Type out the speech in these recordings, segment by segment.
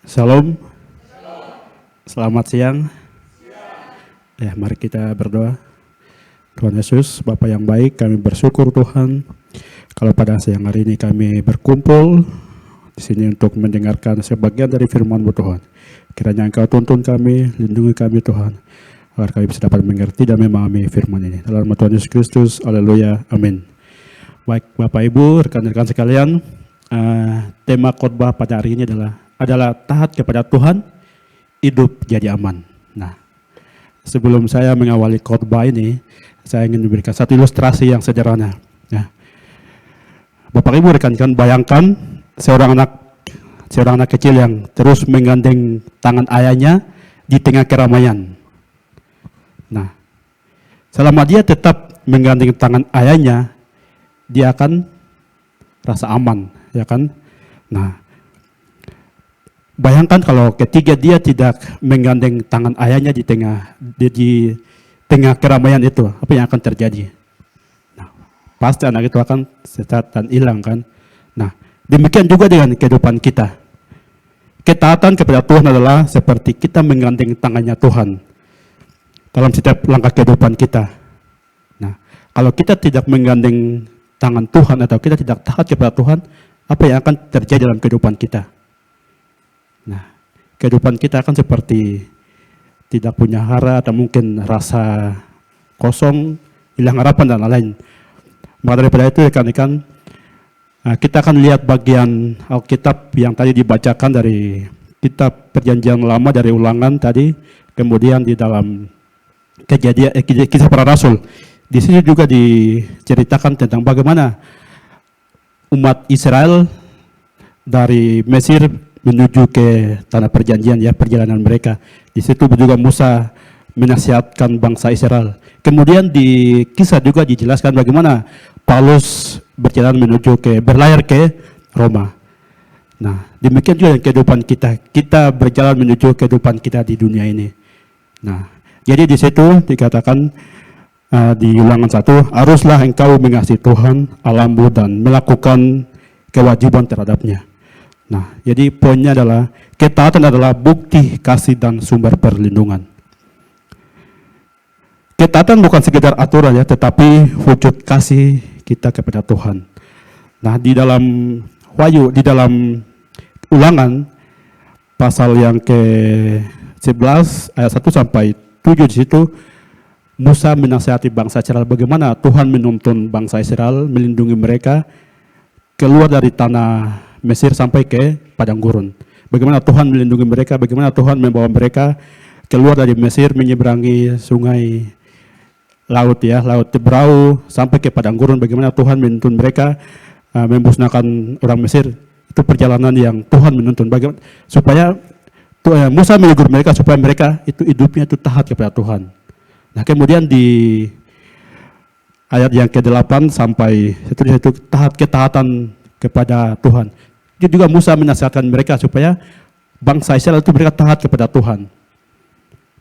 Shalom, selamat siang. Ya, mari kita berdoa. Tuhan Yesus, Bapa yang baik, kami bersyukur Tuhan kalau pada siang hari ini kami berkumpul di sini untuk mendengarkan sebagian dari firman-Mu Tuhan. Kiranya Engkau tuntun kami, lindungi kami Tuhan, agar kami bisa dapat mengerti dan memahami firman ini. Dalam nama Tuhan Yesus Kristus, haleluya, amin. Baik Bapak Ibu, rekan-rekan sekalian, tema khotbah pada hari ini adalah taat kepada Tuhan, hidup jadi aman. Nah, sebelum saya mengawali khotbah ini, saya ingin memberikan satu ilustrasi yang sederhana. Ya. Bapak Ibu rekan-rekan, bayangkan seorang anak kecil yang terus menggandeng tangan ayahnya di tengah keramaian. Nah, selama dia tetap menggandeng tangan ayahnya, dia akan rasa aman, ya kan? Nah, bayangkan kalau ketika dia tidak menggandeng tangan ayahnya di tengah keramaian itu, apa yang akan terjadi? Nah, pasti anak itu akan sesat dan hilang kan? Nah, demikian juga dengan kehidupan kita. Ketaatan kepada Tuhan adalah seperti kita menggandeng tangannya Tuhan dalam setiap langkah kehidupan kita. Nah, kalau kita tidak menggandeng tangan Tuhan atau kita tidak taat kepada Tuhan, apa yang akan terjadi dalam kehidupan kita? Nah, kehidupan kita akan seperti tidak punya hara atau mungkin rasa kosong, hilang harapan dan lain-lain. Maka daripada itu rekan-rekan, kita akan lihat bagian Alkitab yang tadi dibacakan dari kitab Perjanjian Lama dari Ulangan tadi, kemudian di dalam Kisah Para Rasul. Di sini juga diceritakan tentang bagaimana umat Israel dari Mesir menuju ke tanah perjanjian, ya, perjalanan mereka. Di situ juga Musa menasihatkan bangsa Israel. Kemudian di kisah juga dijelaskan bagaimana Paulus berlayar ke Roma. Nah, demikian juga dengan kehidupan kita. Kita berjalan menuju kehidupan kita di dunia ini. Nah, jadi di situ dikatakan di Ulangan 1, haruslah engkau mengasihi Tuhan Allahmu dan melakukan kewajiban terhadapnya. Nah, jadi poinnya adalah ketaatan adalah bukti kasih dan sumber perlindungan. Ketaatan bukan sekedar aturan ya, tetapi wujud kasih kita kepada Tuhan. Nah, di dalam Ulangan pasal yang ke-11 ayat 1 sampai 7 di situ Musa menasihati bangsa Israel bagaimana Tuhan menuntun bangsa Israel, melindungi mereka keluar dari tanah Mesir sampai ke padang gurun. Bagaimana Tuhan melindungi mereka, bagaimana Tuhan membawa mereka keluar dari Mesir, menyeberangi sungai laut Tebrau sampai ke padang gurun, bagaimana Tuhan menuntun mereka memusnahkan orang Mesir. Itu perjalanan yang Tuhan menuntun supaya Musa menegur mereka supaya mereka itu hidupnya itu taat kepada Tuhan. Nah, kemudian di ayat yang ke-8 sampai itu ketaatan kepada Tuhan. Itu juga Musa menasihatkan mereka supaya bangsa Israel itu mereka taat kepada Tuhan.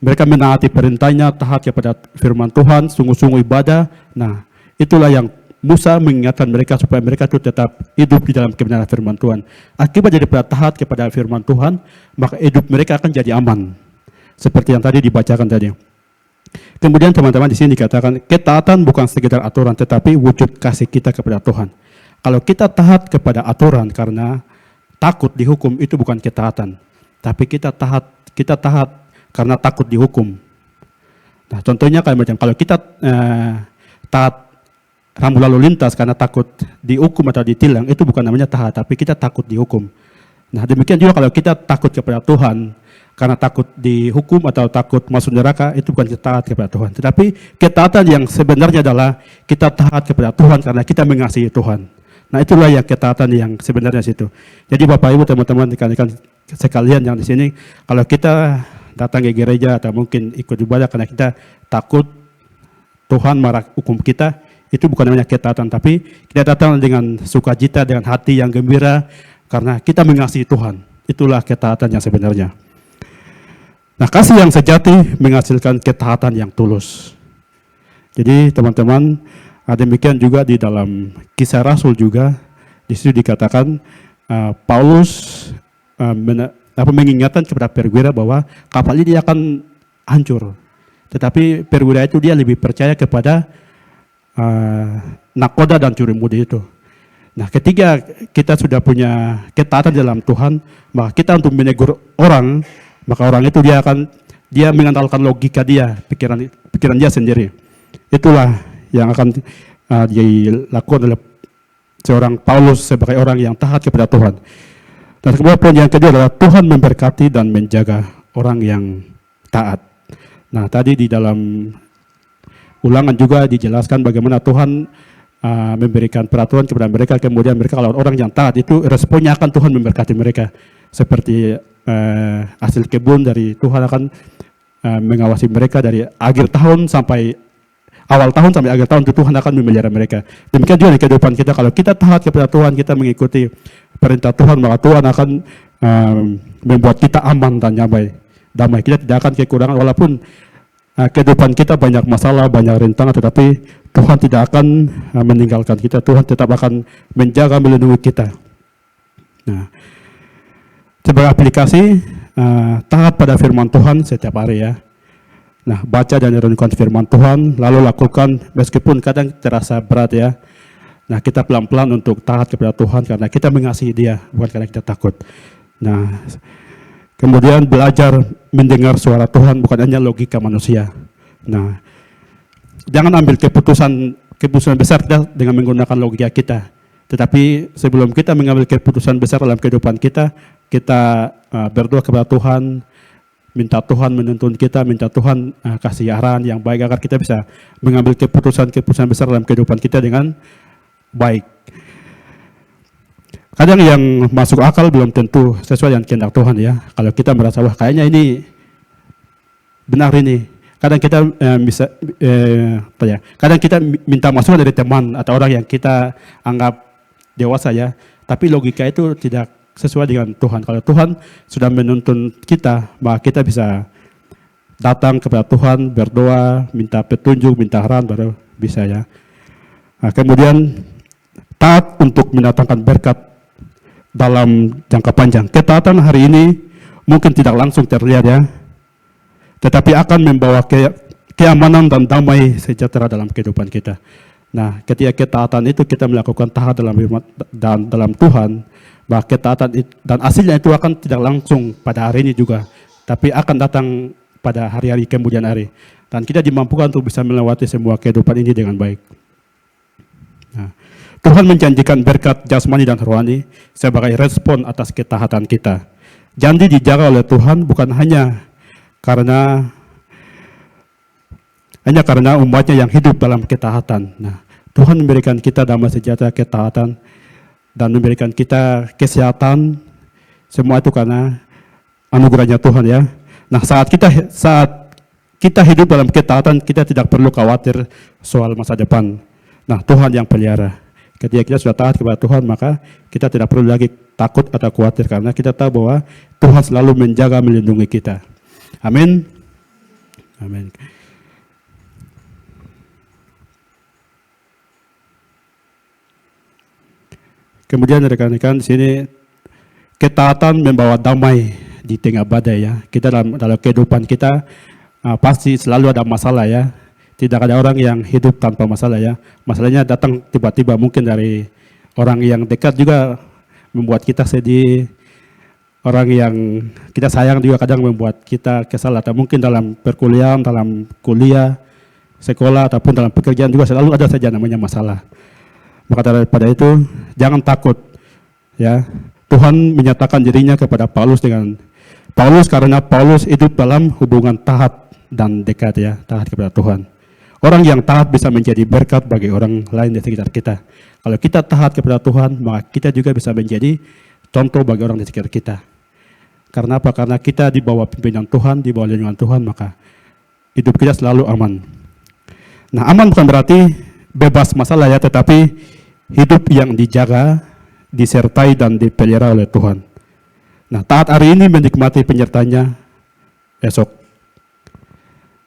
Mereka menaati perintahnya, taat kepada firman Tuhan, sungguh-sungguh ibadah. Nah, itulah yang Musa mengingatkan mereka supaya mereka itu tetap hidup di dalam kebenaran firman Tuhan. Akibat daripada taat kepada firman Tuhan, maka hidup mereka akan jadi aman. Seperti yang tadi dibacakan tadi. Kemudian teman-teman di sini dikatakan ketaatan bukan sekedar aturan tetapi wujud kasih kita kepada Tuhan. Kalau kita taat kepada aturan karena takut dihukum, itu bukan ketaatan. Tapi kita taat karena takut dihukum. Nah, contohnya kalau kita taat rambu lalu lintas karena takut dihukum atau ditilang, itu bukan namanya taat, tapi kita takut dihukum. Nah, demikian juga kalau kita takut kepada Tuhan karena takut dihukum atau takut masuk neraka, itu bukan taat kepada Tuhan. Tetapi ketaatan yang sebenarnya adalah kita taat kepada Tuhan karena kita mengasihi Tuhan. Nah, itulah yang ketaatan yang sebenarnya situ. Jadi Bapak Ibu, teman-teman, rekan-rekan sekalian yang di sini, kalau kita datang ke gereja atau mungkin ikut ibadah karena kita takut Tuhan marah hukum kita, itu bukan namanya ketaatan, tapi kita datang dengan sukacita, dengan hati yang gembira karena kita mengasihi Tuhan. Itulah ketaatan yang sebenarnya. Nah, kasih yang sejati menghasilkan ketaatan yang tulus. Jadi teman-teman, demikian juga di dalam Kisah Rasul juga, di situ dikatakan Paulus mengingatkan kepada perwira bahwa kapal ini akan hancur. Tetapi perwira itu dia lebih percaya kepada nakoda dan curi mudi itu. Nah, ketika kita sudah punya ketaatan dalam Tuhan, maka kita untuk menegur orang, maka orang itu dia mengandalkan logika dia, pikiran dia sendiri. Itulah yang akan dilakukan oleh seorang Paulus sebagai orang yang taat kepada Tuhan. Dan kemudian poin yang kedua adalah Tuhan memberkati dan menjaga orang yang taat. Nah, tadi di dalam ulangan juga dijelaskan bagaimana Tuhan memberikan peraturan kepada mereka, kemudian mereka kalau orang yang taat itu responnya akan Tuhan memberkati mereka. Seperti hasil kebun dari Tuhan akan mengawasi mereka dari akhir tahun sampai awal tahun sampai akhir tahun, itu Tuhan akan memelihara mereka. Demikian juga di kehidupan kita, kalau kita taat kepada Tuhan, kita mengikuti perintah Tuhan, maka Tuhan akan membuat kita aman dan damai. Kita tidak akan kekurangan, walaupun kehidupan kita banyak masalah, banyak rintangan, tetapi Tuhan tidak akan meninggalkan kita. Tuhan tetap akan menjaga, melindungi kita. Nah, sebagai aplikasi, taat pada firman Tuhan setiap hari ya. Nah, baca dan renungkan firman Tuhan, lalu lakukan meskipun kadang terasa berat ya. Nah, kita pelan-pelan untuk taat kepada Tuhan karena kita mengasihi Dia, bukan karena kita takut. Nah, kemudian belajar mendengar suara Tuhan, bukan hanya logika manusia. Nah, jangan ambil keputusan besar dengan menggunakan logika kita. Tetapi sebelum kita mengambil keputusan besar dalam kehidupan kita, kita berdoa kepada Tuhan, minta Tuhan menuntun kita, minta Tuhan kasih arahan yang baik agar kita bisa mengambil keputusan besar dalam kehidupan kita dengan baik. Kadang yang masuk akal belum tentu sesuai dengan kehendak Tuhan ya. Kalau kita merasa wah kayaknya ini benar ini. Kadang kita kadang kita minta masukan dari teman atau orang yang kita anggap dewasa ya. Tapi logika itu tidak sesuai dengan Tuhan. Kalau Tuhan sudah menuntun kita, maka kita bisa datang kepada Tuhan, berdoa, minta petunjuk, minta arahan, baru bisa ya. Nah, kemudian taat untuk mendatangkan berkat dalam jangka panjang. Ketaatan hari ini mungkin tidak langsung terlihat ya, tetapi akan membawa keamanan dan damai sejahtera dalam kehidupan kita. Nah, ketika ketaatan itu kita melakukan taat dalam Tuhan, bahwa ketaatan dan hasilnya itu akan tidak langsung pada hari ini juga, tapi akan datang pada hari-hari kemudian hari. Dan kita dimampukan untuk bisa melewati semua kehidupan ini dengan baik. Nah, Tuhan menjanjikan berkat jasmani dan rohani sebagai respon atas ketaatan kita. Janji dijaga oleh Tuhan bukan hanya karena umatnya yang hidup dalam ketaatan. Nah, Tuhan memberikan kita damai sejahtera, ketaatan, dan memberikan kita kesehatan, semua itu karena anugerahnya Tuhan ya. Nah, saat kita hidup dalam ketaatan, kita tidak perlu khawatir soal masa depan. Nah, Tuhan yang pelihara. Ketika kita sudah taat kepada Tuhan, maka kita tidak perlu lagi takut atau khawatir karena kita tahu bahwa Tuhan selalu menjaga, melindungi kita. Amin. Amin. Kemudian rekan-rekan di sini, ketaatan membawa damai di tengah badai ya. Kita dalam kehidupan kita pasti selalu ada masalah ya. Tidak ada orang yang hidup tanpa masalah ya. Masalahnya datang tiba-tiba, mungkin dari orang yang dekat juga membuat kita sedih. Orang yang kita sayang juga kadang membuat kita kesal, atau mungkin dalam perkuliahan, dalam kuliah, sekolah, ataupun dalam pekerjaan juga selalu ada saja namanya masalah. Maka daripada itu, jangan takut. Ya, Tuhan menyatakan dirinya kepada Paulus karena Paulus hidup dalam hubungan taat dan dekat ya, taat kepada Tuhan. Orang yang taat bisa menjadi berkat bagi orang lain di sekitar kita. Kalau kita taat kepada Tuhan, maka kita juga bisa menjadi contoh bagi orang di sekitar kita. Karena apa? Karena kita di bawah pimpinan Tuhan, di bawah lindungan Tuhan, maka hidup kita selalu aman. Nah, aman bukan berarti bebas masalah ya, tetapi hidup yang dijaga, disertai dan dipelihara oleh Tuhan. Nah, taat hari ini menikmati penyertanya esok.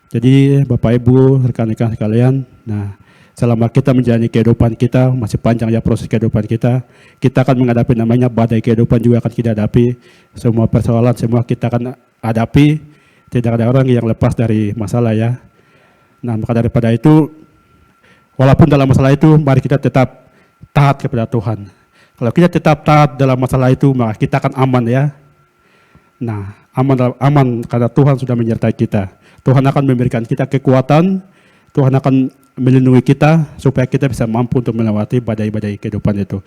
Jadi Bapak Ibu, rekan-rekan sekalian, nah selama kita menjalani kehidupan kita, masih panjang ya proses kehidupan kita akan menghadapi namanya badai kehidupan juga akan kita hadapi, semua persoalan semua kita akan hadapi, tidak ada orang yang lepas dari masalah ya. Nah, maka daripada itu, walaupun dalam masalah itu, mari kita tetap taat kepada Tuhan. Kalau kita tetap taat dalam masalah itu, maka kita akan aman ya. Nah, aman karena Tuhan sudah menyertai kita. Tuhan akan memberikan kita kekuatan, Tuhan akan melindungi kita supaya kita bisa mampu untuk melewati badai-badai kehidupan itu.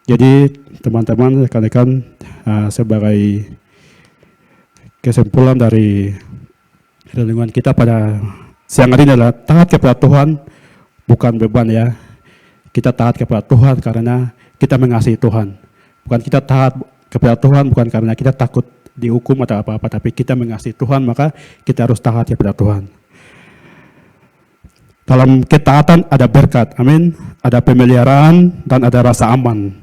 Jadi teman-teman, rekan-rekan, sebagai kesimpulan dari renungan kita pada siang hari ini adalah taat kepada Tuhan bukan beban ya. Kita taat kepada Tuhan karena kita mengasihi Tuhan. Bukan kita taat kepada Tuhan bukan karena kita takut dihukum atau apa-apa, tapi kita mengasihi Tuhan maka kita harus taat kepada Tuhan. Dalam ketaatan ada berkat, amin. Ada pemeliharaan dan ada rasa aman.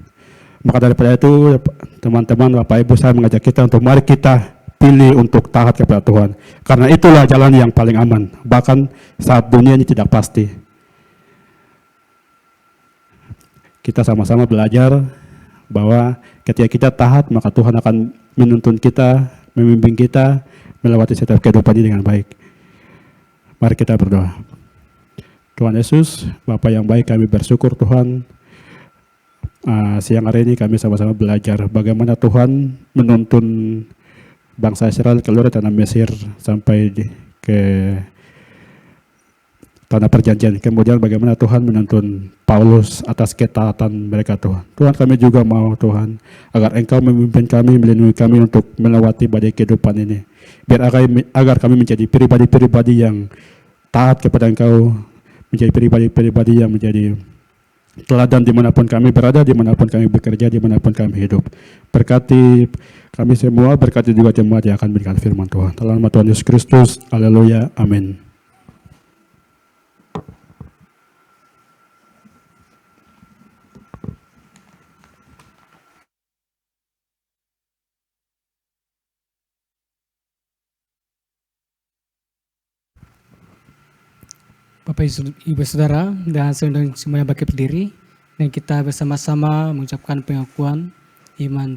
Maka daripada itu teman-teman, Bapak Ibu, saya mengajak kita untuk mari kita pilih untuk taat kepada Tuhan. Karena itulah jalan yang paling aman. Bahkan saat dunia ini tidak pasti. Kita sama-sama belajar bahwa ketika kita taat, maka Tuhan akan menuntun kita, membimbing kita, melewati setiap kehidupan ini dengan baik. Mari kita berdoa. Tuhan Yesus, Bapa yang baik, kami bersyukur Tuhan. Siang hari ini kami sama-sama belajar bagaimana Tuhan menuntun bangsa Israel keluar dari tanah Mesir sampai ke tanah perjanjian. Kemudian bagaimana Tuhan menuntun Paulus atas ketaatan mereka Tuhan. Tuhan, kami juga mau Tuhan agar Engkau memimpin kami, melindungi kami untuk melewati badai kehidupan ini. Biar agar kami menjadi pribadi-pribadi yang taat kepada Engkau, menjadi pribadi-pribadi yang menjadi teladan dimanapun kami berada, dimanapun kami bekerja, dimanapun kami hidup. Berkati kami semua, berkati juga jemaat yang akan memberikan firman Tuhan. Dalam nama Tuhan Yesus Kristus, haleluya, amin. Bapak Ibu Saudara, dan semuanya bangkit berdiri, dan kita bersama-sama mengucapkan pengakuan iman